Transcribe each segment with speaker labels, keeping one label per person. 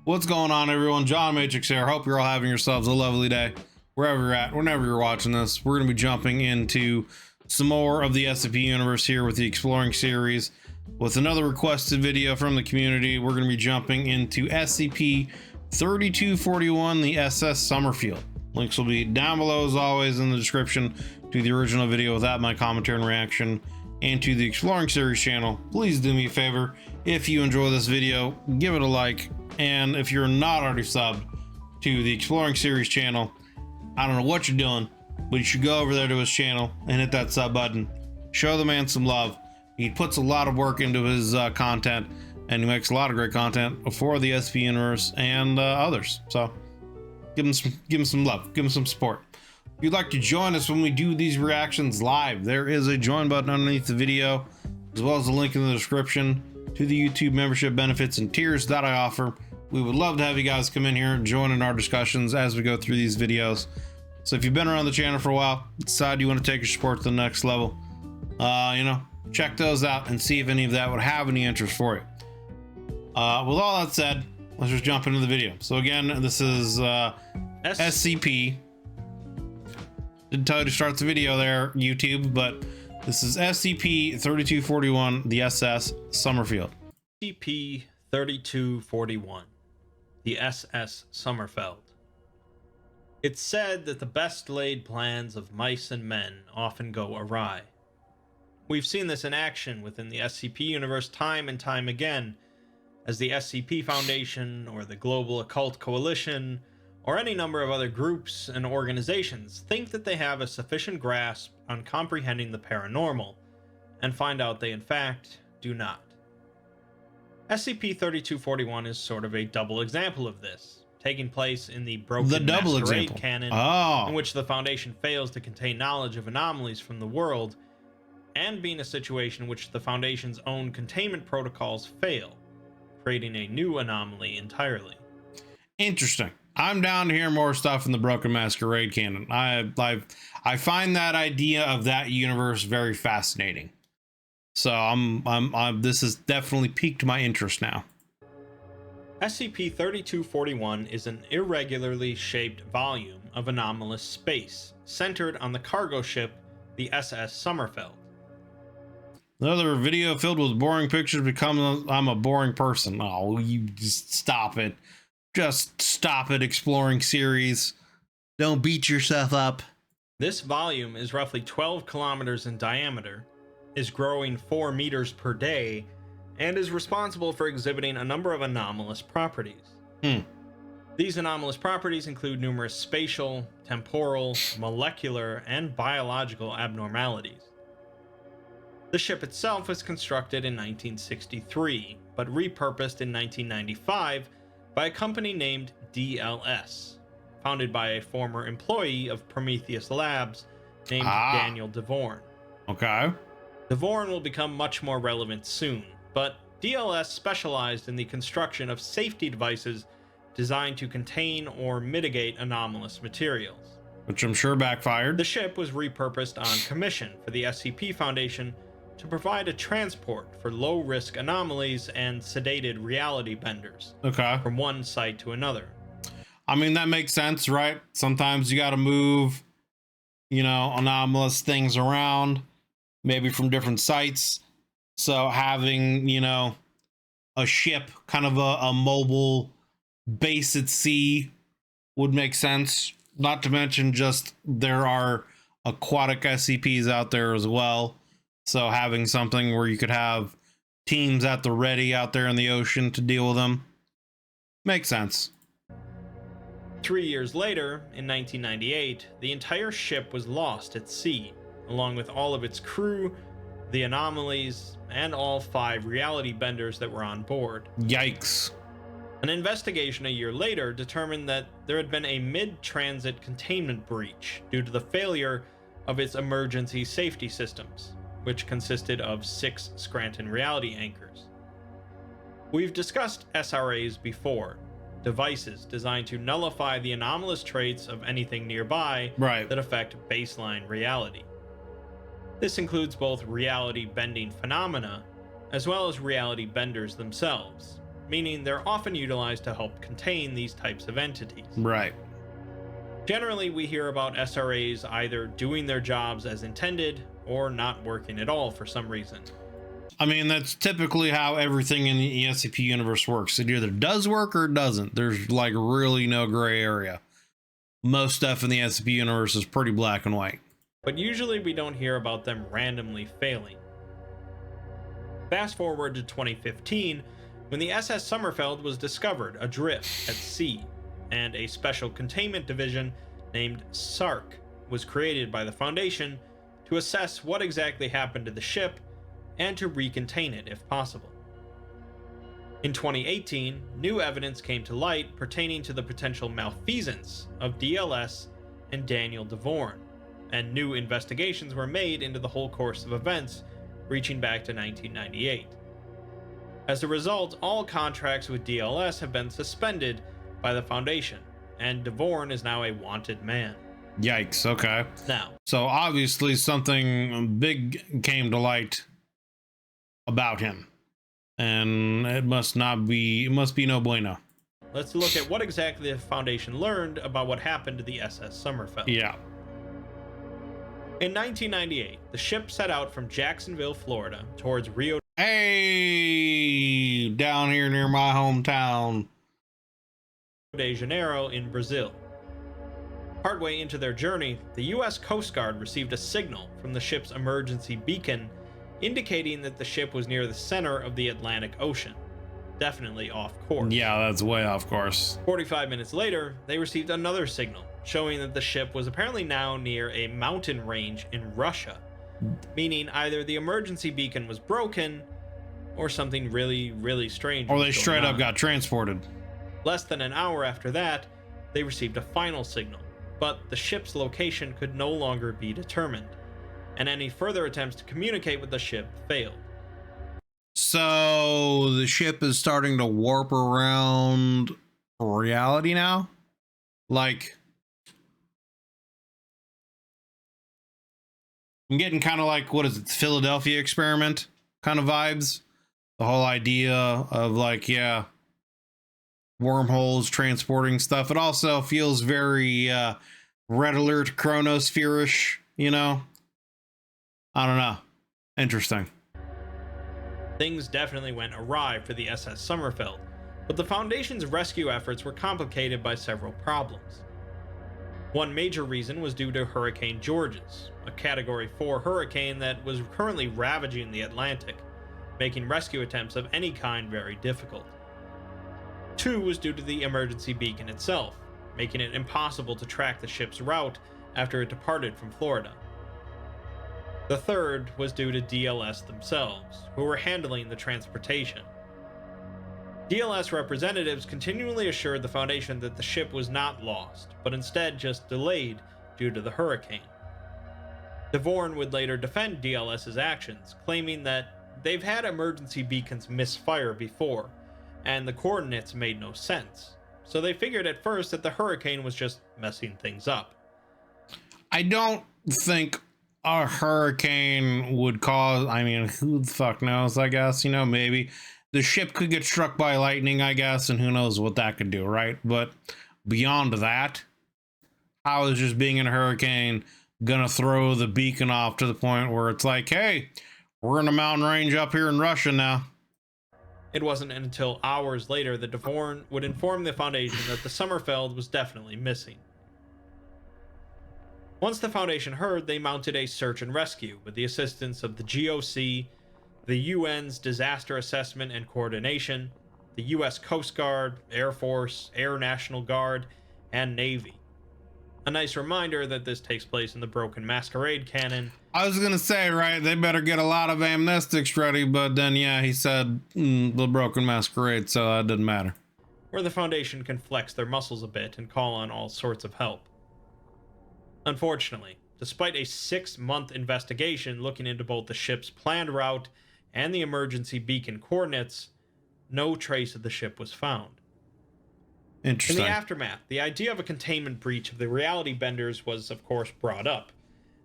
Speaker 1: What's going on, everyone? John Matrix here. Hope you're all having yourselves a lovely day wherever you're at, whenever you're watching this. We're going to be jumping into some more of the SCP universe here with the Exploring series with another requested video from the community. We're going to be jumping into SCP 3241, the SS Sommerfeld. Links will be down below as always in the description to the original video without my commentary and reaction, and to the Exploring series channel. Please do me a favor, if you enjoy this video, give it a like, and if you're not already subbed to the Exploring series channel, I don't know what you're doing, but you should go over there to his channel and hit that sub button. Show the man some love. He puts a lot of work into his content, and he makes a lot of great content for the SCP universe and others. So give him some love, give him some support. If you'd like to join us when we do these reactions live, there is a join button underneath the video, as well as a link in the description to the YouTube membership benefits and tiers that I offer. We would love to have you guys come in here and join in our discussions as we go through these videos. So if you've been around the channel for a while, decide you want to take your support to the next level, check those out and see if any of that would have any interest for you. With all that said, let's just jump into the video. So again, this is SCP. Didn't tell you to start the video there, YouTube, but this is SCP-3241, the SS Sommerfeld.
Speaker 2: SCP-3241, the SS Sommerfeld. It's said that the best laid plans of mice and men often go awry. We've seen this in action within the SCP universe time and time again, as the SCP Foundation or the Global Occult Coalition or any number of other groups and organizations think that they have a sufficient grasp on comprehending the paranormal, and find out they in fact do not. SCP-3241 is sort of a double example of this, taking place in the broken masquerade canon, in which the Foundation fails to contain knowledge of anomalies from the world, and being a situation in which the Foundation's own containment protocols fail, creating a new anomaly entirely.
Speaker 1: Interesting. I'm down to hear more stuff in the Broken Masquerade canon. I find that idea of that universe very fascinating. So this has definitely piqued my interest now.
Speaker 2: SCP-3241 is an irregularly shaped volume of anomalous space centered on the cargo ship, the SS Sommerfeld.
Speaker 1: Another video filled with boring pictures becomes I'm a boring person. Oh, you just stop it. Just stop it, Exploring series. Don't beat yourself up.
Speaker 2: This volume is roughly 12 kilometers in diameter, is growing 4 meters per day, and is responsible for exhibiting a number of anomalous properties. These anomalous properties include numerous spatial, temporal, molecular, and biological abnormalities. The ship itself was constructed in 1963, but repurposed in 1995 by a company named DLS, founded by a former employee of Prometheus Labs named Daniel Dorn.
Speaker 1: Okay.
Speaker 2: Dorn will become much more relevant soon, but DLS specialized in the construction of safety devices designed to contain or mitigate anomalous materials.
Speaker 1: Which I'm sure backfired.
Speaker 2: The ship was repurposed on commission for the SCP Foundation to provide a transport for low-risk anomalies and sedated reality benders from one site to another.
Speaker 1: I mean, that makes sense, right? Sometimes you got to move, anomalous things around, maybe from different sites. So having, a ship, kind of a mobile base at sea would make sense. Not to mention just there are aquatic SCPs out there as well. So having something where you could have teams at the ready out there in the ocean to deal with them makes sense.
Speaker 2: 3 years later, in 1998, the entire ship was lost at sea, along with all of its crew, the anomalies, and all 5 reality benders that were on board.
Speaker 1: Yikes.
Speaker 2: An investigation a year later determined that there had been a mid-transit containment breach due to the failure of its emergency safety systems, which consisted of 6 Scranton reality anchors. We've discussed SRAs before, devices designed to nullify the anomalous traits of anything nearby that affect baseline reality. This includes both reality bending phenomena, as well as reality benders themselves, meaning they're often utilized to help contain these types of entities.
Speaker 1: Right.
Speaker 2: Generally, we hear about SRAs either doing their jobs as intended or not working at all for some reason.
Speaker 1: I mean, that's typically how everything in the SCP universe works. It either does work or it doesn't. There's like really no gray area. Most stuff in the SCP universe is pretty black and white.
Speaker 2: But usually we don't hear about them randomly failing. Fast forward to 2015, when the SS Sommerfeld was discovered adrift at sea, and a special containment division named SARC was created by the Foundation to assess what exactly happened to the ship and to recontain it if possible. In 2018, new evidence came to light pertaining to the potential malfeasance of DLS and Daniel Dorn, and new investigations were made into the whole course of events, reaching back to 1998. As a result, all contracts with DLS have been suspended by the Foundation, and Dorn is now a wanted man.
Speaker 1: Yikes, okay.
Speaker 2: Now,
Speaker 1: so obviously something big came to light about him, and it must be no bueno.
Speaker 2: let's look at what exactly the Foundation learned about what happened to the SS Sommerfeld.
Speaker 1: Yeah.
Speaker 2: In 1998, the ship set out from Jacksonville, Florida, towards Rio
Speaker 1: Hey, down here near my hometown.
Speaker 2: de Janeiro in Brazil. Partway into their journey, the U.S. Coast Guard received a signal from the ship's emergency beacon indicating that the ship was near the center of the Atlantic Ocean, definitely off course.
Speaker 1: Yeah, that's way off course.
Speaker 2: 45 minutes later, they received another signal showing that the ship was apparently now near a mountain range in Russia, meaning either the emergency beacon was broken or something really, really strange.
Speaker 1: Or they straight up got transported.
Speaker 2: Less than an hour after that, they received a final signal, but the ship's location could no longer be determined, and any further attempts to communicate with the ship failed.
Speaker 1: So the ship is starting to warp around reality now? Like, I'm getting kind of like, what is it, the Philadelphia experiment kind of vibes? The whole idea of like, yeah, wormholes transporting stuff. It also feels very Red Alert Chronosphere-ish, you know? I don't know. Interesting.
Speaker 2: Things definitely went awry for the SS Sommerfeld, but the Foundation's rescue efforts were complicated by several problems. One major reason was due to Hurricane Georges, a Category 4 hurricane that was currently ravaging the Atlantic, making rescue attempts of any kind very difficult. Two was due to the emergency beacon itself, making it impossible to track the ship's route after it departed from Florida. The third was due to DLS themselves, who were handling the transportation. DLS representatives continually assured the Foundation that the ship was not lost, but instead just delayed due to the hurricane. Dorn would later defend DLS's actions, claiming that they've had emergency beacons misfire before, and the coordinates made no sense, so they figured at first that the hurricane was just messing things up.
Speaker 1: I don't think a hurricane would cause, I mean, who the fuck knows, I guess, you know, maybe the ship could get struck by lightning, I guess, and who knows what that could do, right? But beyond that, how is just being in a hurricane gonna throw the beacon off to the point where it's like, hey, we're in a mountain range up here in Russia now?
Speaker 2: It wasn't until hours later that Dorn would inform the Foundation that the Sommerfeld was definitely missing. Once the Foundation heard, they mounted a search and rescue with the assistance of the GOC, the UN's Disaster Assessment and Coordination, the US Coast Guard, Air Force, Air National Guard, and Navy. A nice reminder that this takes place in the Broken Masquerade canon.
Speaker 1: I was gonna say, right, they better get a lot of amnestics ready, but then yeah, he said the Broken Masquerade, so that didn't matter.
Speaker 2: Where the Foundation can flex their muscles a bit and call on all sorts of help. Unfortunately, despite a 6-month investigation looking into both the ship's planned route and the emergency beacon coordinates, no trace of the ship was found.
Speaker 1: Interesting.
Speaker 2: In the aftermath, the idea of a containment breach of the reality benders was, of course, brought up.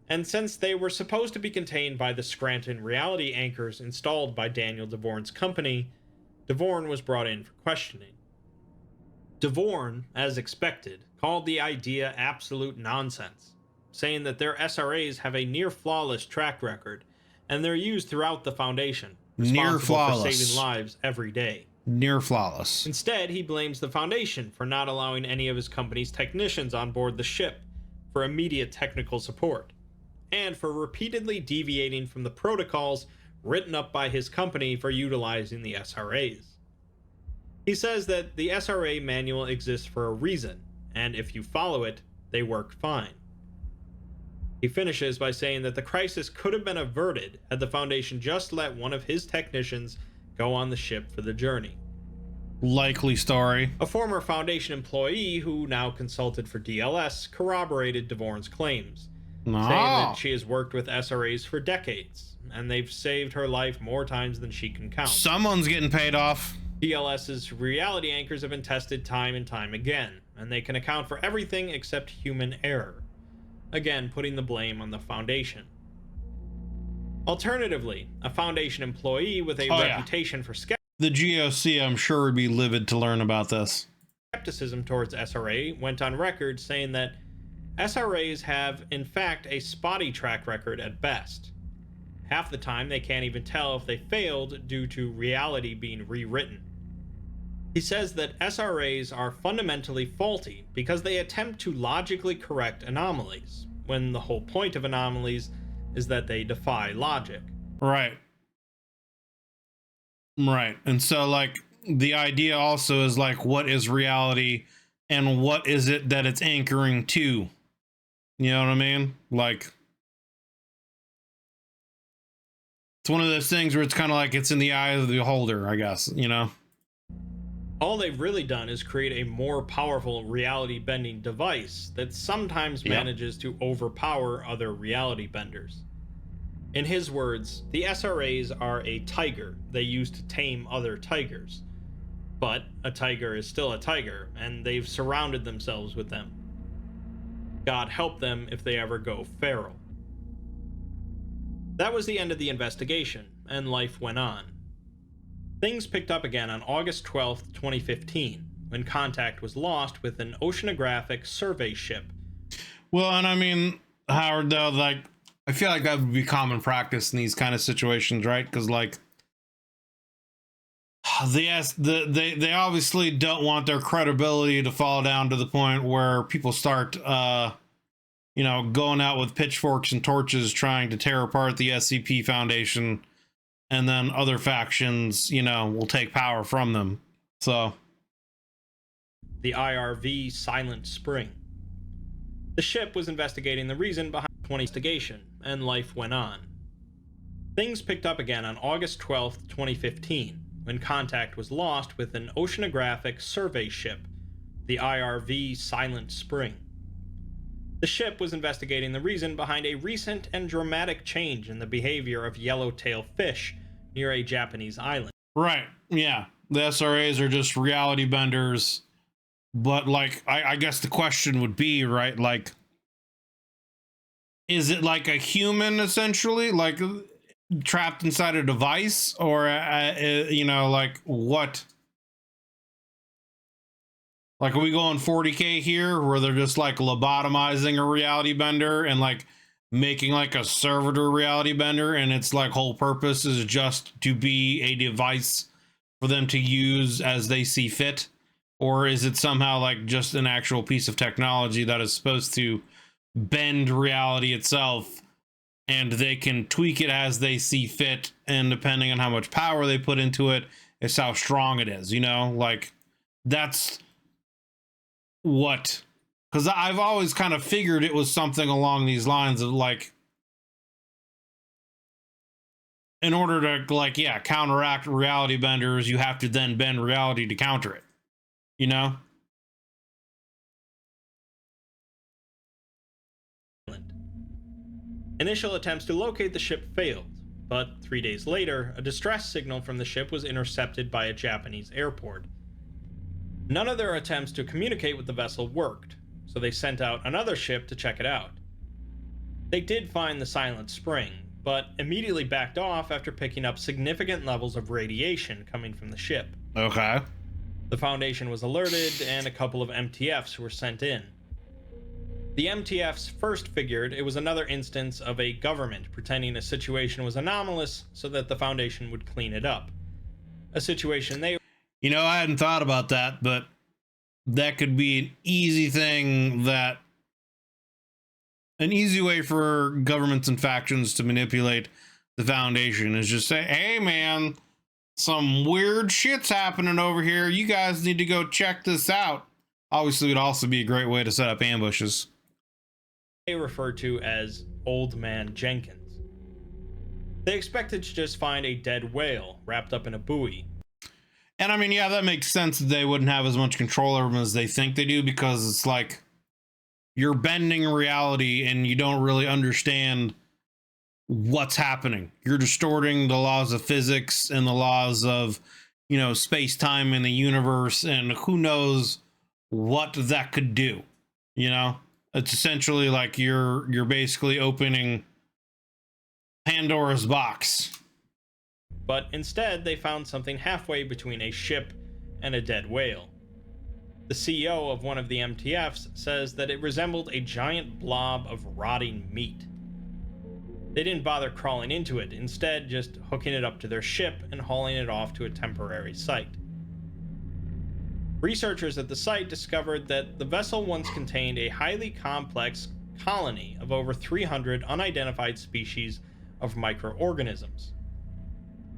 Speaker 2: And since they were supposed to be contained by the Scranton reality anchors installed by Daniel Dorn's company, Dorn was brought in for questioning. Dorn, as expected, called the idea absolute nonsense, saying that their SRAs have a near-flawless track record, and they're used throughout the Foundation, responsible for saving lives every day.
Speaker 1: Near flawless.
Speaker 2: Instead, he blames the Foundation for not allowing any of his company's technicians on board the ship for immediate technical support, and for repeatedly deviating from the protocols written up by his company for utilizing the SRAs. He says that the SRA manual exists for a reason, and if you follow it, they work fine. He finishes by saying that the crisis could have been averted had the Foundation just let one of his technicians go on the ship for the journey.
Speaker 1: Likely story.
Speaker 2: A former Foundation employee who now consulted for DLS corroborated Dorn's claims, saying that she has worked with SRAs for decades, and they've saved her life more times than she can count.
Speaker 1: Someone's getting paid off.
Speaker 2: DLS's reality anchors have been tested time and time again, and they can account for everything except human error, again putting the blame on the Foundation. Alternatively, a Foundation employee with a reputation for
Speaker 1: the GOC, I'm sure, would be livid to learn about this.
Speaker 2: Skepticism towards SRA went on record saying that SRAs have, in fact, a spotty track record at best. Half the time, they can't even tell if they failed due to reality being rewritten. He says that SRAs are fundamentally faulty because they attempt to logically correct anomalies, when the whole point of anomalies is that they defy logic.
Speaker 1: Right. Right. And so, like, the idea also is, like, what is reality and what is it that it's anchoring to? You know what I mean? Like, it's one of those things where it's kind of like it's in the eye of the beholder, I guess, you know?
Speaker 2: All they've really done is create a more powerful reality-bending device that sometimes manages to overpower other reality benders. In his words, the SRAs are a tiger they use to tame other tigers. But a tiger is still a tiger, and they've surrounded themselves with them. God help them if they ever go feral. That was the end of the investigation, and life went on. Things picked up again on August 12th, 2015, when contact was lost with an oceanographic survey ship.
Speaker 1: Well, and I mean, Howard, though, like, I feel like that would be common practice in these kind of situations, right? Because, like, they obviously don't want their credibility to fall down to the point where people start, you know, going out with pitchforks and torches trying to tear apart the SCP Foundation, and then other factions, you know, will take power from them. So,
Speaker 2: the IRV Silent Spring. The ship was investigating the reason behind the investigation, and life went on. Things picked up again on August 12th, 2015, when contact was lost with an oceanographic survey ship, the IRV Silent Spring. The ship was investigating the reason behind a recent and dramatic change in the behavior of yellowtail fish near a Japanese island.
Speaker 1: Right, yeah. The SRAs are just reality benders. But, like, I guess the question would be, right, like, is it like a human, essentially? Like, trapped inside a device? Or, you know, like, what? Like, are we going 40K here, where they're just, like, lobotomizing a reality bender and, like, making, like, a servitor reality bender, and its, like, whole purpose is just to be a device for them to use as they see fit? Or is it somehow, like, just an actual piece of technology that is supposed to bend reality itself, and they can tweak it as they see fit, and depending on how much power they put into it, it's how strong it is, you know? Like, that's what... Because I've always kind of figured it was something along these lines of, like, in order to, like, yeah, counteract reality benders, you have to then bend reality to counter it, you know?
Speaker 2: Initial attempts to locate the ship failed, but 3 days later, a distress signal from the ship was intercepted by a Japanese airport. None of their attempts to communicate with the vessel worked, so they sent out another ship to check it out. They did find the Silent Spring, but immediately backed off after picking up significant levels of radiation coming from the ship.
Speaker 1: Okay.
Speaker 2: The Foundation was alerted, and a couple of MTFs were sent in. The MTFs first figured it was another instance of a government pretending a situation was anomalous so that the Foundation would clean it up. A situation they...
Speaker 1: You know, I hadn't thought about that, but that could be an easy thing that... An easy way for governments and factions to manipulate the Foundation is just say, hey man, some weird shit's happening over here. You guys need to go check this out. Obviously, it would also be a great way to set up ambushes.
Speaker 2: They refer to as Old Man Jenkins. They expected to just find a dead whale wrapped up in a buoy.
Speaker 1: And I mean, yeah, that makes sense that they wouldn't have as much control over them as they think they do, because it's like you're bending reality and you don't really understand what's happening. You're distorting the laws of physics and the laws of, you know, space-time in the universe, and who knows what that could do. You know, it's essentially like you're basically opening Pandora's box.
Speaker 2: But instead, they found something halfway between a ship and a dead whale. The CEO of one of the MTFs says that it resembled a giant blob of rotting meat. They didn't bother crawling into it, instead just hooking it up to their ship and hauling it off to a temporary site. Researchers at the site discovered that the vessel once contained a highly complex colony of over 300 unidentified species of microorganisms.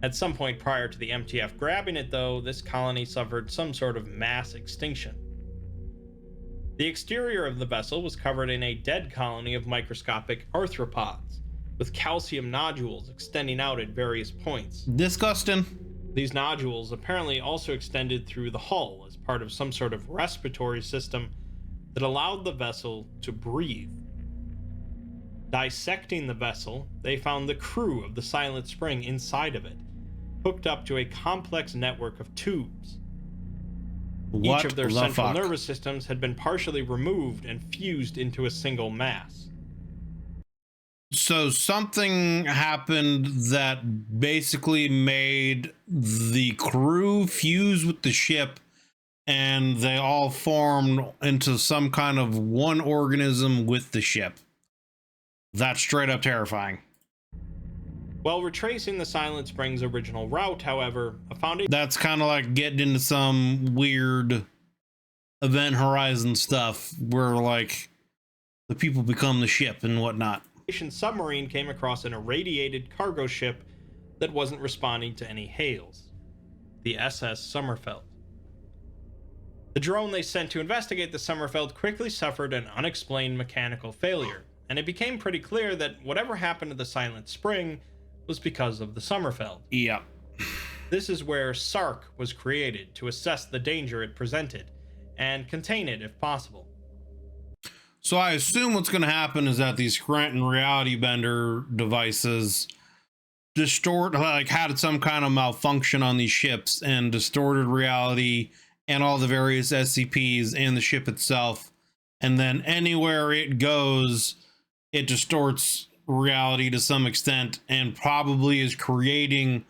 Speaker 2: At some point prior to the MTF grabbing it, though, this colony suffered some sort of mass extinction. The exterior of the vessel was covered in a dead colony of microscopic arthropods, with calcium nodules extending out at various points.
Speaker 1: Disgusting.
Speaker 2: These nodules apparently also extended through the hull as part of some sort of respiratory system that allowed the vessel to breathe. Dissecting the vessel, they found the crew of the Silent Spring inside of it, hooked up to a complex network of tubes. Each of their central nervous systems had been partially removed and fused into a single mass.
Speaker 1: So something happened that basically made the crew fuse with the ship, and they all formed into some kind of one organism with the ship. That's straight up terrifying.
Speaker 2: While retracing the Silent Spring's original route, however, a Foundation...
Speaker 1: That's kind of like getting into some weird Event Horizon stuff where, like, the people become the ship and whatnot.
Speaker 2: Submarine came across an irradiated cargo ship that wasn't responding to any hails. The SS Sommerfeld. The drone they sent to investigate the Sommerfeld quickly suffered an unexplained mechanical failure, and it became pretty clear that whatever happened to the Silent Spring was because of the Sommerfeld.
Speaker 1: Yep.
Speaker 2: This is where SARC was created to assess the danger it presented and contain it if possible.
Speaker 1: So I assume what's going to happen is that these Scranton reality bender devices had some kind of malfunction on these ships and distorted reality and all the various SCPs and the ship itself. And then anywhere it goes, it distorts reality to some extent and probably is creating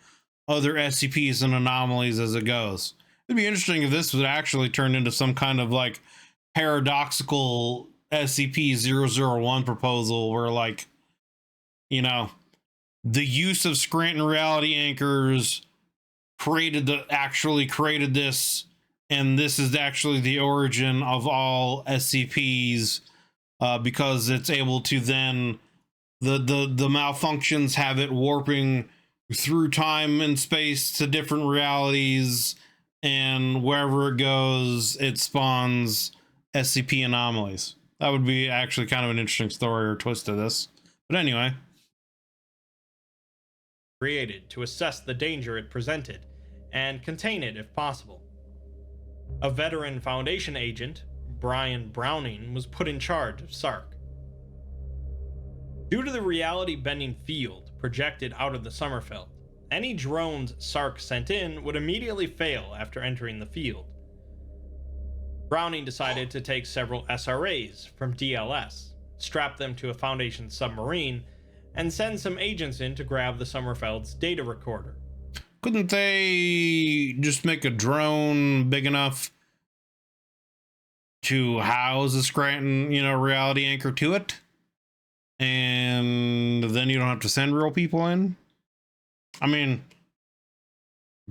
Speaker 1: other SCPs and anomalies as it goes. It'd be interesting if this would actually turn into some kind of like paradoxical SCP-001 proposal where, like, you know, the use of Scranton reality anchors actually created this, and this is actually the origin of all SCPs, because it's able to then the malfunctions have it warping through time and space to different realities, and wherever it goes, it spawns SCP anomalies. That would be actually kind of an interesting story or twist to this. But anyway.
Speaker 2: Created to assess the danger it presented and contain it if possible. A veteran Foundation agent, Brian Browning, was put in charge of SARC. Due to the reality-bending field projected out of the Sommerfeld, any drones SARC sent in would immediately fail after entering the field. Browning decided to take several SRAs from DLS, strap them to a Foundation submarine, and send some agents in to grab the Sommerfeld's data recorder.
Speaker 1: Couldn't they just make a drone big enough to house a Scranton, reality anchor to it? And then you don't have to send real people in? I mean,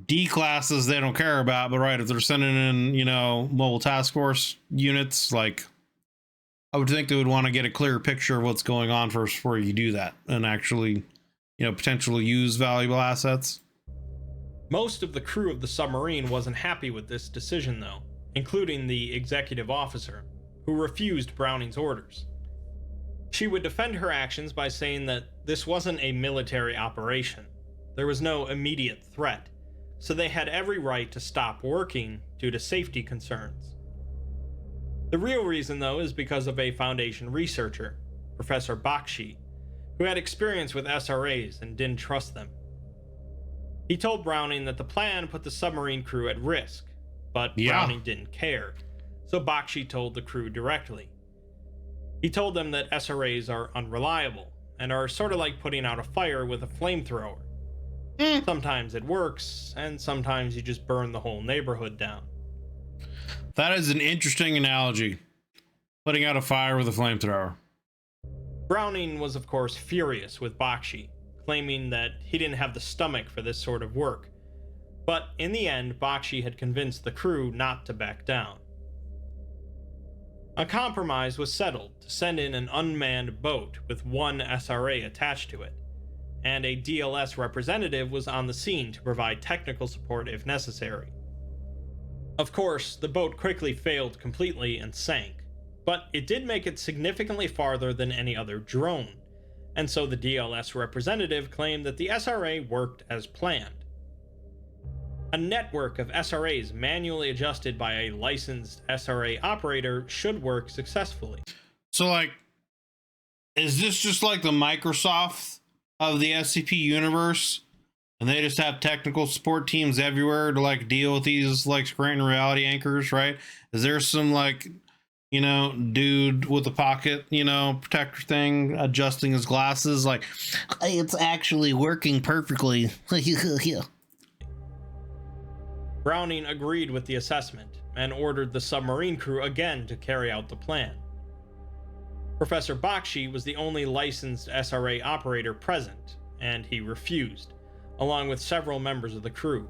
Speaker 1: D classes they don't care about, but right, if they're sending in, mobile task force units, like, I would think they would want to get a clear picture of what's going on first before you do that and actually, potentially use valuable assets.
Speaker 2: Most of the crew of the submarine wasn't happy with this decision, though, including the executive officer, who refused Browning's orders. She would defend her actions by saying that this wasn't a military operation. There was no immediate threat, so they had every right to stop working due to safety concerns. The real reason, though, is because of a Foundation researcher, Professor Bakshi, who had experience with SRAs and didn't trust them. He told Browning that the plan put the submarine crew at risk, but Browning didn't care, so Bakshi told the crew directly. He told them that SRAs are unreliable and are sort of like putting out a fire with a flamethrower. Sometimes it works, and sometimes you just burn the whole neighborhood down.
Speaker 1: That is an interesting analogy. Putting out a fire with a flamethrower.
Speaker 2: Browning was, of course, furious with Bakshi, claiming that he didn't have the stomach for this sort of work. But in the end, Bakshi had convinced the crew not to back down. A compromise was settled to send in an unmanned boat with one SRA attached to it, and a DLS representative was on the scene to provide technical support if necessary. Of course, the boat quickly failed completely and sank, but it did make it significantly farther than any other drone, and so the DLS representative claimed that the SRA worked as planned. A network of SRAs manually adjusted by a licensed SRA operator should work successfully.
Speaker 1: So, like, is this just like the Microsoft of the SCP universe? And they just have technical support teams everywhere to, like, deal with these, like, Scranton reality anchors, right? Is there some, like, dude with a pocket, protector thing adjusting his glasses? Like, it's actually working perfectly.
Speaker 2: Browning agreed with the assessment and ordered the submarine crew again to carry out the plan. Professor Bakshi was the only licensed SRA operator present, and he refused, along with several members of the crew.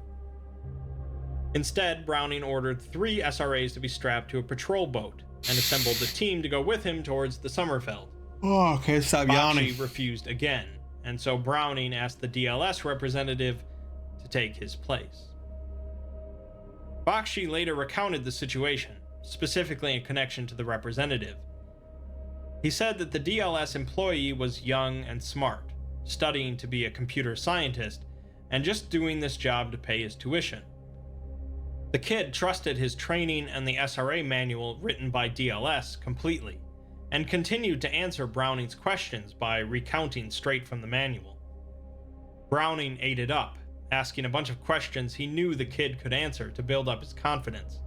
Speaker 2: Instead, Browning ordered 3 SRAs to be strapped to a patrol boat and assembled a team to go with him towards the Sommerfeld.
Speaker 1: Oh, okay, stop yawning.
Speaker 2: Bakshi refused again, and so Browning asked the DLS representative to take his place. Bakshi later recounted the situation, specifically in connection to the representative. He said that the DLS employee was young and smart, studying to be a computer scientist, and just doing this job to pay his tuition. The kid trusted his training and the SRA manual written by DLS completely, and continued to answer Browning's questions by recounting straight from the manual. Browning ate it up, asking a bunch of questions he knew the kid could answer to build up his confidence.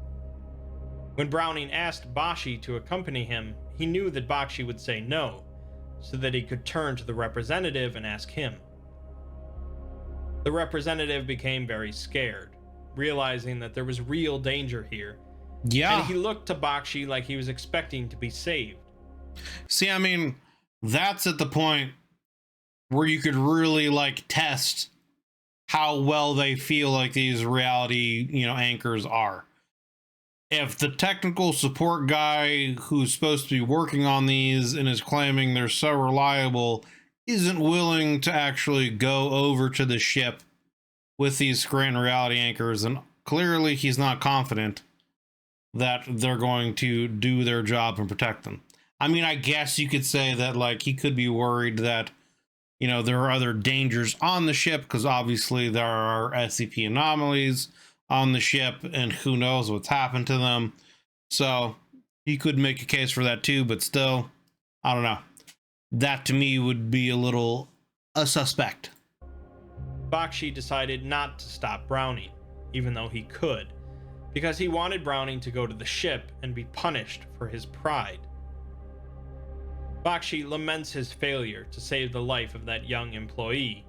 Speaker 2: When Browning asked Bakshi to accompany him, he knew that Bakshi would say no, so that he could turn to the representative and ask him. The representative became very scared, realizing that there was real danger here.
Speaker 1: Yeah.
Speaker 2: And he looked to Bakshi like he was expecting to be saved.
Speaker 1: See, I mean, that's at the point where you could really, like, test how well they feel like these reality, anchors are. If the technical support guy who's supposed to be working on these and is claiming they're so reliable isn't willing to actually go over to the ship with these Scranton reality anchors, then clearly he's not confident that they're going to do their job and protect them. I mean, I guess you could say that, like, he could be worried that, there are other dangers on the ship, because obviously there are SCP anomalies on the ship, and who knows what's happened to them. So he could make a case for that too, but still, I don't know. That to me would be a suspect.
Speaker 2: Bakshi decided not to stop Browning, even though he could, because he wanted Browning to go to the ship and be punished for his pride. Bakshi laments his failure to save the life of that young employee,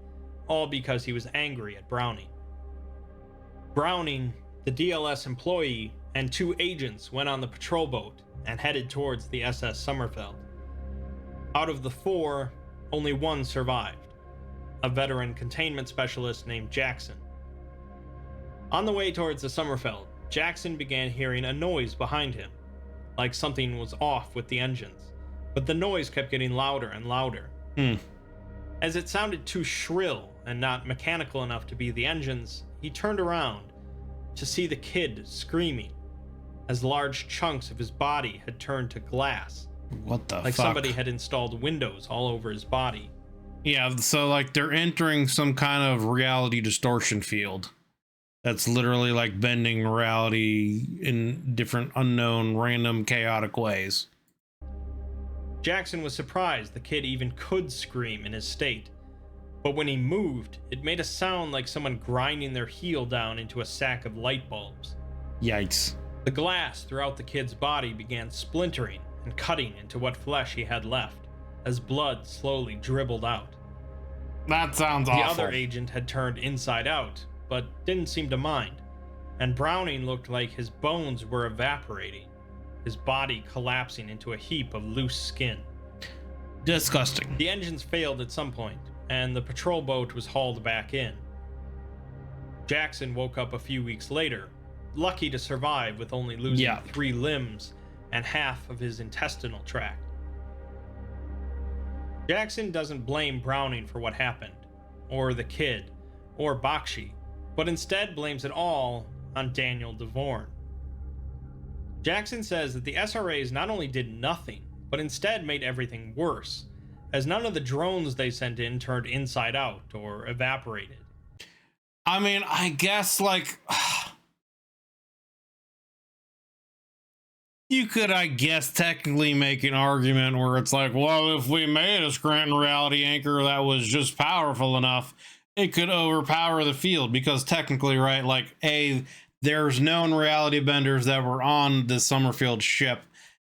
Speaker 2: all because he was angry at Browning. Browning, the DLS employee, and 2 agents went on the patrol boat and headed towards the SS Sommerfeld. Out of the 4, only 1 survived, a veteran containment specialist named Jackson. On the way towards the Sommerfeld, Jackson began hearing a noise behind him, like something was off with the engines, but the noise kept getting louder and louder. As it sounded too shrill and not mechanical enough to be the engines, he turned around to see the kid screaming, as large chunks of his body had turned to glass.
Speaker 1: What the fuck?
Speaker 2: Like somebody had installed windows all over his body.
Speaker 1: Yeah, so like they're entering some kind of reality distortion field that's literally like bending reality in different unknown, random, chaotic ways.
Speaker 2: Jackson was surprised the kid even could scream in his state, but when he moved, it made a sound like someone grinding their heel down into a sack of light bulbs.
Speaker 1: Yikes.
Speaker 2: The glass throughout the kid's body began splintering and cutting into what flesh he had left, as blood slowly dribbled out.
Speaker 1: That sounds awful.
Speaker 2: The other agent had turned inside out, but didn't seem to mind, and Browning looked like his bones were evaporating, his body collapsing into a heap of loose skin.
Speaker 1: Disgusting.
Speaker 2: The engines failed at some point, and the patrol boat was hauled back in. Jackson woke up a few weeks later, lucky to survive with only losing 3 limbs and half of his intestinal tract. Jackson doesn't blame Browning for what happened, or the kid, or Bakshi, but instead blames it all on Daniel Dorn. Jackson says that the SRAs not only did nothing, but instead made everything worse, as none of the drones they sent in turned inside out or evaporated.
Speaker 1: I mean, I guess, like, you could, I guess, technically make an argument where it's like, well, if we made a Scranton reality anchor that was just powerful enough, it could overpower the field, because technically, right, like, A, there's known reality benders that were on the Sommerfeld ship,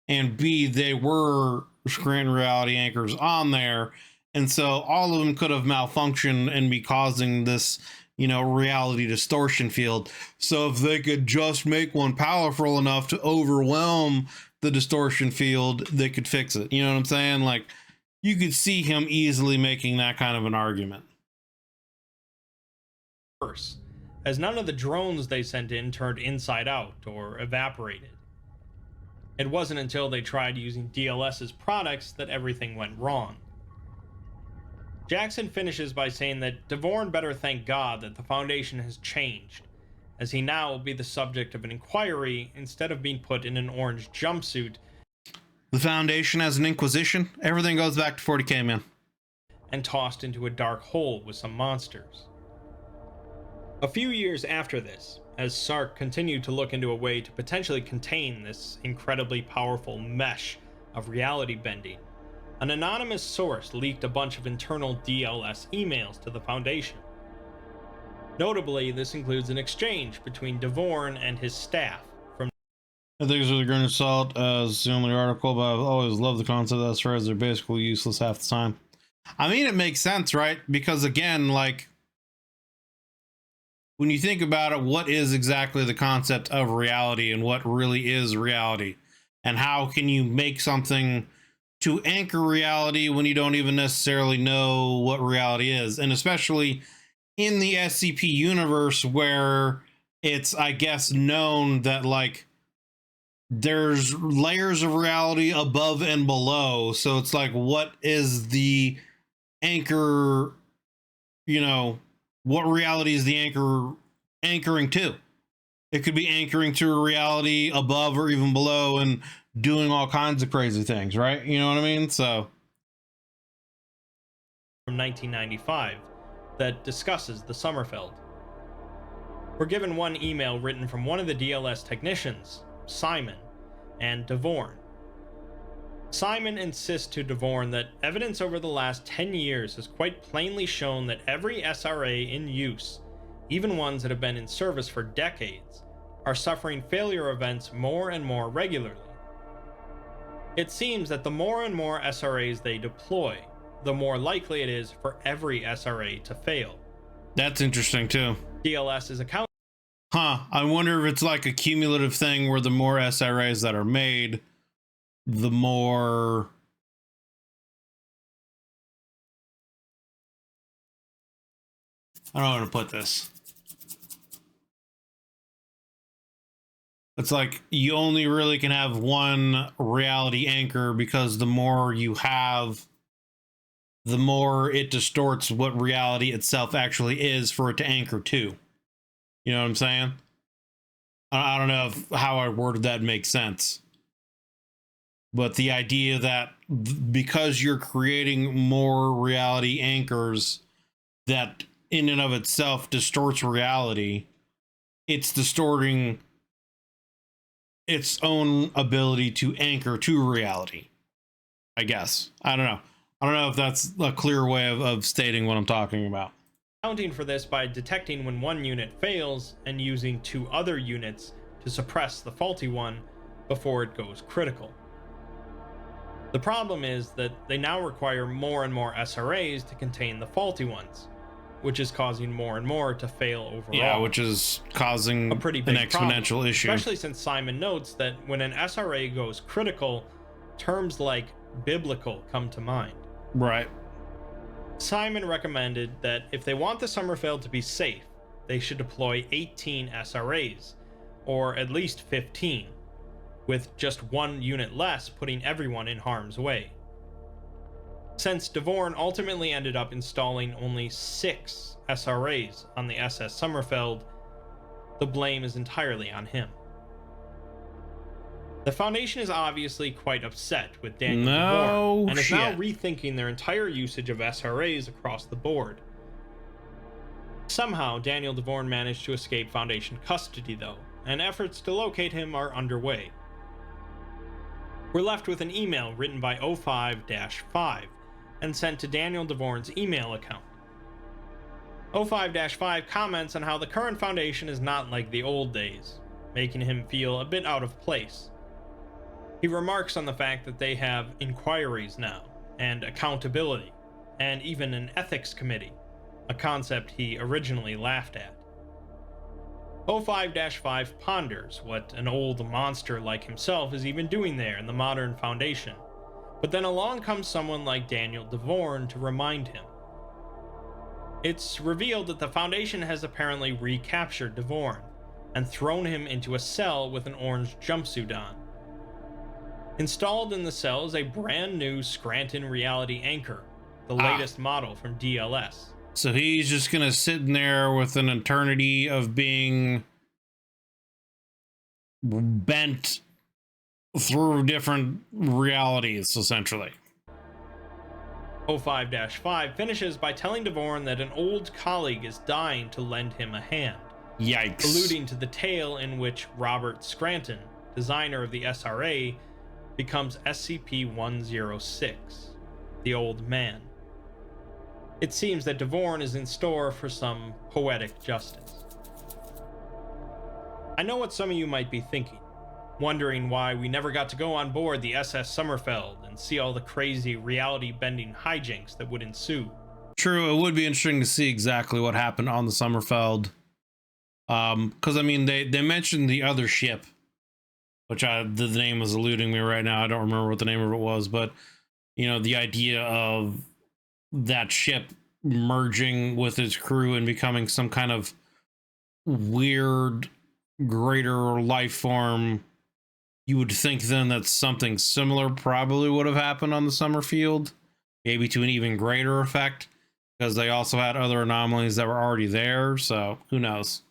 Speaker 1: and B, they were Scranton reality anchors on there, and so all of them could have malfunctioned and be causing this, you know, reality distortion field. So if they could just make one powerful enough to overwhelm the distortion field, they could fix it. You know what I'm saying? Like, you could see him easily making that kind of an argument.
Speaker 2: Worse, as none of the drones they sent in turned inside out or evaporated. It wasn't until they tried using DLS's products that everything went wrong. Jackson finishes by saying that Dorn better thank God that the Foundation has changed, as he now will be the subject of an inquiry instead of being put in an orange jumpsuit.
Speaker 1: The Foundation has an inquisition? Everything goes back to 40K, man.
Speaker 2: And tossed into a dark hole with some monsters. A few years after this, as SARC continued to look into a way to potentially contain this incredibly powerful mesh of reality bending, an anonymous source leaked a bunch of internal DLS emails to the Foundation. Notably, this includes an exchange between Dorn and his staff.
Speaker 1: I think it's with a grain of salt as the only article, but I've always loved the concept that SRAs are basically useless half the time. I mean, it makes sense, right? Because again, like, when you think about it, what is exactly the concept of reality and what really is reality? And how can you make something to anchor reality when you don't even necessarily know what reality is? And especially in the SCP universe, where it's, I guess, known that, like, there's layers of reality above and below. So it's like, what is the anchor, you know, what reality is the anchor anchoring to? It could be anchoring to a reality above or even below and doing all kinds of crazy things, right? You know what I mean? So
Speaker 2: from 1995 that discusses the Sommerfeld. We're given one email written from one of the DLS technicians, Simon, and Dorn. Simon insists to Dorn that evidence over the last 10 years has quite plainly shown that every SRA in use, even ones that have been in service for decades, are suffering failure events more and more regularly. It seems that the more and more SRAs they deploy, the more likely it is for every SRA to fail.
Speaker 1: That's interesting too.
Speaker 2: DLS is accounting.
Speaker 1: I wonder if it's like a cumulative thing where the more SRAs that are made, the more I don't know how to put this. It's like you only really can have one reality anchor, because the more you have, the more it distorts what reality itself actually is for it to anchor to. You know what I'm saying? I don't know if how I worded that makes sense. But the idea that because you're creating more reality anchors, that in and of itself distorts reality, it's distorting its own ability to anchor to reality, I guess. I don't know if that's a clear way of stating what I'm talking about.
Speaker 2: Accounting for this by detecting when one unit fails and using 2 other units to suppress the faulty one before it goes critical. The problem is that they now require more and more SRAs to contain the faulty ones, which is causing more and more to fail overall.
Speaker 1: Yeah, which is causing
Speaker 2: a pretty big
Speaker 1: an exponential
Speaker 2: problem,
Speaker 1: issue.
Speaker 2: especially since Simon notes that when an SRA goes critical, terms like biblical come to mind.
Speaker 1: Right.
Speaker 2: Simon recommended that if they want the Sommerfeld to be safe, they should deploy 18 SRAs, or at least 15, with just 1 unit less putting everyone in harm's way. Since Dorn ultimately ended up installing only 6 SRAs on the SS Sommerfeld, the blame is entirely on him. The Foundation is obviously quite upset with Daniel Dorn, and is now rethinking their entire usage of SRAs across the board. Somehow, Daniel Dorn managed to escape Foundation custody though, and efforts to locate him are underway. We're left with an email written by 05-5 and sent to Daniel Dorn's email account. 05-5 comments on how the current Foundation is not like the old days, making him feel a bit out of place. He remarks on the fact that they have inquiries now, and accountability, and even an ethics committee, a concept he originally laughed at. 05-5 ponders what an old monster like himself is even doing there in the modern Foundation, but then along comes someone like Daniel Dorn to remind him. It's revealed that the Foundation has apparently recaptured Dorn, and thrown him into a cell with an orange jumpsuit on. Installed in the cell is a brand new Scranton reality anchor, the latest model from DLS.
Speaker 1: So he's just gonna sit in there with an eternity of being bent through different realities, essentially.
Speaker 2: 05-5 finishes by telling Dorn that an old colleague is dying to lend him a hand.
Speaker 1: Yikes.
Speaker 2: Alluding to the tale in which Robert Scranton, designer of the SRA, becomes SCP-106, the Old Man. It seems that Dorn is in store for some poetic justice. I know what some of you might be thinking, wondering why we never got to go on board the SS Sommerfeld and see all the crazy reality-bending hijinks that would ensue.
Speaker 1: True, it would be interesting to see exactly what happened on the Sommerfeld. Because, I mean, they mentioned the other ship, which the name was eluding me right now. I don't remember what the name of it was, but, you know, the idea of that ship merging with its crew and becoming some kind of weird greater life form, you would think then that something similar probably would have happened on the Sommerfeld, maybe to an even greater effect, because they also had other anomalies that were already there, so who knows.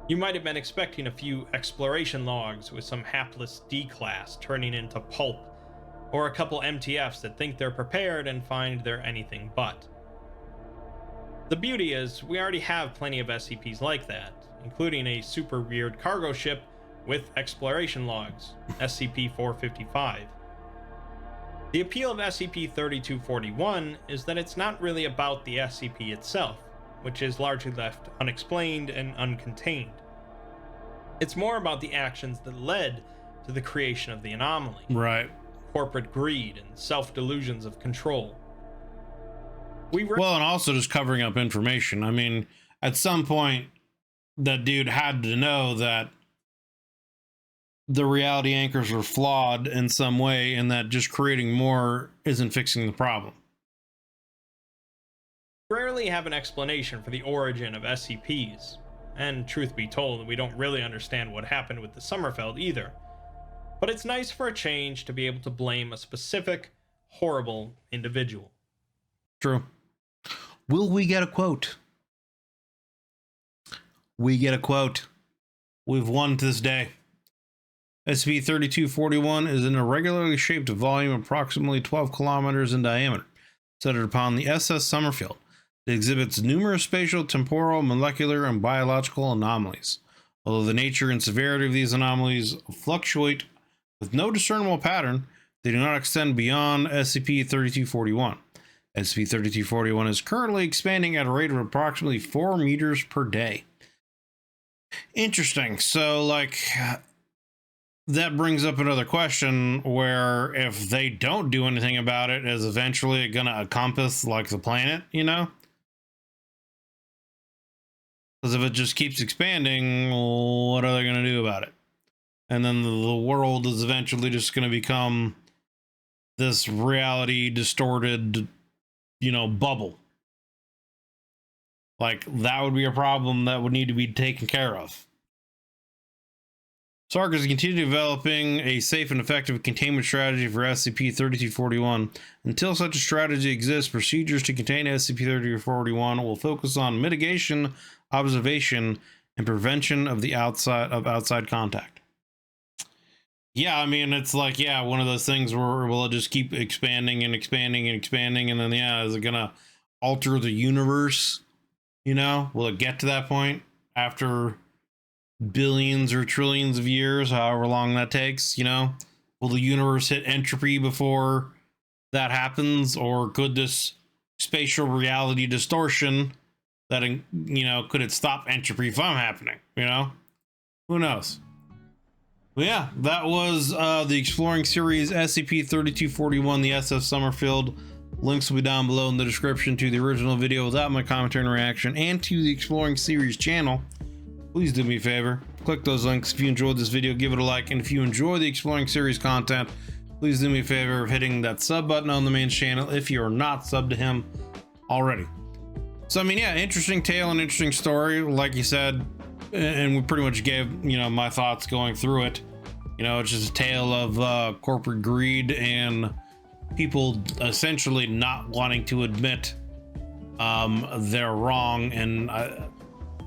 Speaker 2: You might have been expecting a few exploration logs with some hapless D-class turning into pulp, or a couple MTFs that think they're prepared and find they're anything but. The beauty is, we already have plenty of SCPs like that, including a super weird cargo ship with exploration logs, SCP-455. The appeal of SCP-3241 is that it's not really about the SCP itself, which is largely left unexplained and uncontained. It's more about the actions that led to the creation of the anomaly.
Speaker 1: Right.
Speaker 2: Corporate greed and self-delusions of control.
Speaker 1: Well, and also just covering up information. I mean, at some point, that dude had to know that the reality anchors were flawed in some way, and that just creating more isn't fixing the problem.
Speaker 2: Rarely have an explanation for the origin of SCPs, and truth be told, we don't really understand what happened with the Sommerfeld either. But it's nice for a change to be able to blame a specific, horrible individual.
Speaker 1: True. Will we get a quote? We get a quote. We've won to this day. SCP-3241 is an irregularly shaped volume approximately 12 kilometers in diameter, centered upon the SS Sommerfeld. It exhibits numerous spatial, temporal, molecular, and biological anomalies. Although the nature and severity of these anomalies fluctuate with no discernible pattern, they do not extend beyond SCP-3241. SCP-3241 is currently expanding at a rate of approximately 4 meters per day. Interesting. So, like, that brings up another question where if they don't do anything about it, is eventually going to encompass, like, the planet, you know? Because if it just keeps expanding, what are they going to do about it? And then the world is eventually just going to become this reality distorted, you know, bubble. Like, that would be a problem that would need to be taken care of. SARC is continuing developing a safe and effective containment strategy for SCP-3241. Until such a strategy exists, procedures to contain SCP-3241 will focus on mitigation, observation, and prevention of the outside contact. Yeah, I mean, it's like, yeah, one of those things where will it just keep expanding and expanding and expanding, and then, yeah, is it gonna alter the universe? You know, will it get to that point after billions or trillions of years, however long that takes? You know, will the universe hit entropy before that happens, or could this spatial reality distortion that, you know, could it stop entropy from happening? You know, who knows? But yeah, that was the Exploring Series SCP-3241, the SS Sommerfeld. Links will be down below in the description to the original video without my commentary and reaction, and to the Exploring Series channel. Please do me a favor, click those links. If you enjoyed this video, give it a like, and if you enjoy the Exploring Series content, please do me a favor of hitting that sub button on the main channel if you're not subbed to him already. So, I mean, yeah, interesting tale and interesting story, like you said, and we pretty much gave, you know, my thoughts going through it. You know, it's just a tale of corporate greed and people essentially not wanting to admit they're wrong, and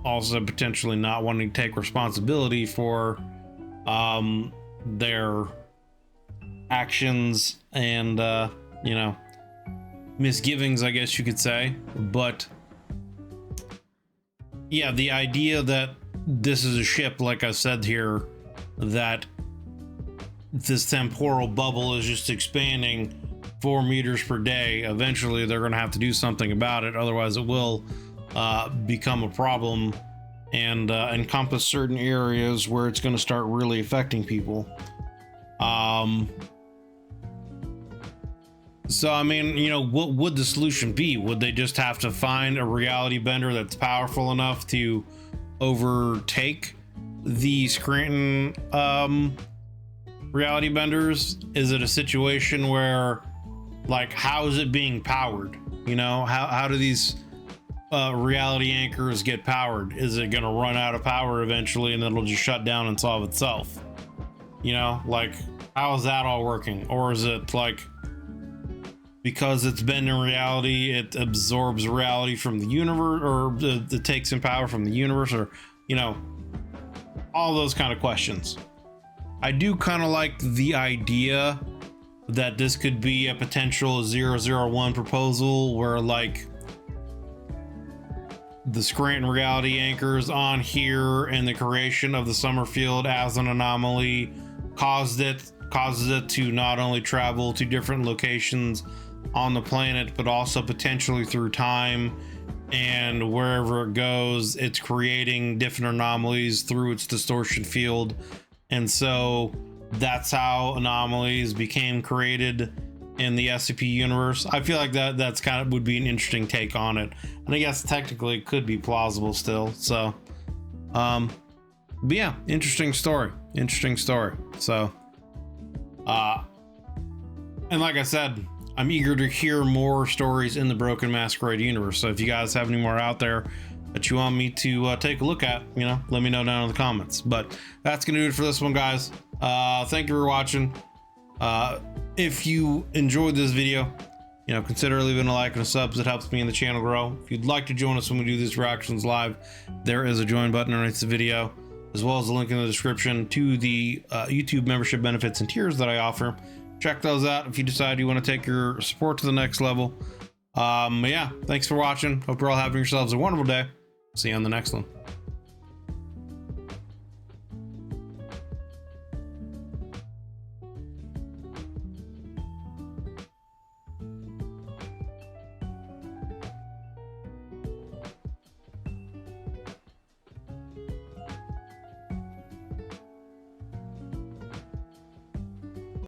Speaker 1: also potentially not wanting to take responsibility for their actions and you know, misgivings, I guess you could say. But yeah, the idea that this is a ship, like I said here, that this temporal bubble is just expanding 4 meters per day, eventually they're going to have to do something about it, otherwise it will become a problem and encompass certain areas where it's going to start really affecting people. So, I mean, you know, what would the solution be? Would they just have to find a reality bender that's powerful enough to overtake the Scranton reality benders? Is it a situation where, like, how is it being powered? You know, how do these reality anchors get powered? Is it gonna run out of power eventually and it'll just shut down and solve itself? You know, like, how is that all working? Or is it like, because it's bending reality, it absorbs reality from the universe, or it takes in power from the universe, or, you know, all those kind of questions. I do kind of like the idea that this could be a potential 001 proposal where, like, the Scranton reality anchors on here and the creation of the Sommerfeld as an anomaly causes it to not only travel to different locations on the planet, but also potentially through time, and wherever it goes, it's creating different anomalies through its distortion field. And so that's how anomalies became created in the SCP universe. I feel like that's kind of would be an interesting take on it, and I guess technically it could be plausible still. So but yeah, interesting story. So and like I said, I'm eager to hear more stories in the Broken Masquerade universe. So if you guys have any more out there that you want me to take a look at, you know, let me know down in the comments. But that's gonna do it for this one, guys. Thank you for watching. If you enjoyed this video, you know, consider leaving a like and a sub. It helps me and the channel grow. If you'd like to join us when we do these reactions live, there is a join button underneath the video, as well as a link in the description to the YouTube membership benefits and tiers that I offer. Check those out if you decide you want to take your support to the next level. But yeah, thanks for watching. Hope you're all having yourselves a wonderful day. See you on the next one.